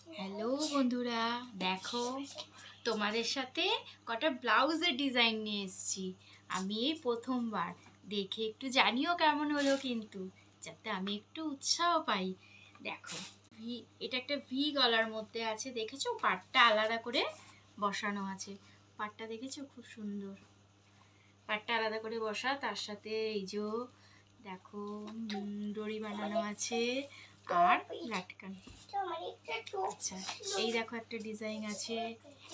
Hello বন্ধুরা, দেখো তোমাদের সাথে কটা ব্লাউজের ডিজাইন নিয়ে এসেছি। আমি এই প্রথমবার, দেখে একটু জানিও কেমন হলো, কিন্তু যাতে আমি একটু উৎসাহ পাই। দেখো, এটা একটা ভি গলার মধ্যে আছে, দেখেছো? পাটটা আলাদা করে বসানো আছে। পাটটা দেখেছো? খুব সুন্দর। পাটটা আলাদা করে বসা, তার সাথে এই যে দেখো দড়ি বানানো আছে আর লাটকান। আচ্ছা, এই দেখো একটা ডিজাইন আছে।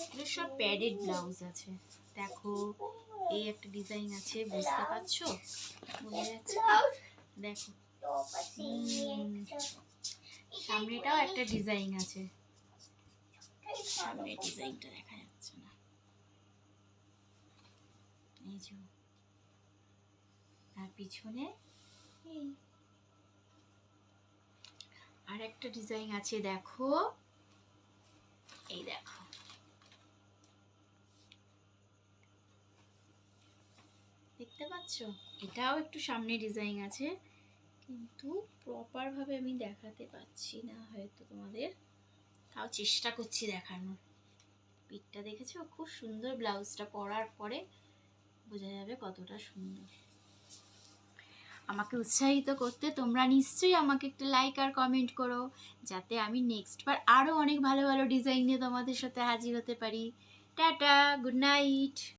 এগুলো সব প্যাডেড ব্লাউজ আছে। দেখো, এই একটা ডিজাইন আছে, বুঝতে পারছো? বোঝা যাচ্ছে? দেখো, সামনেটাও একটা ডিজাইন আছে। সামনের ডিজাইনটা দেখা যাচ্ছে না, এই যে। আর পিছনে এই আর একটা ডিজাইন আছে, দেখো, এই দেখো। দেখতে পাচ্ছ? এটাও একটু সামনে ডিজাইন আছে, কিন্তু প্রপার ভাবে আমি দেখাতে পাচ্ছি না হয়তো তোমাদের, তাও চেষ্টা করছি দেখানোর। পিঠটা দেখেছো? খুব সুন্দর। ব্লাউজটা পরার পরে বোঝা যাবে কতটা সুন্দর। আমাকে উৎসাহিত করতে তোমরা নিশ্চয়ই আমাকে একটা লাইক আর কমেন্ট করো, যাতে আমি নেক্সট বার আরও অনেক ভালো ভালো ডিজাইন নিয়ে তোমাদের সাথে হাজির হতে পারি। Tata, good night.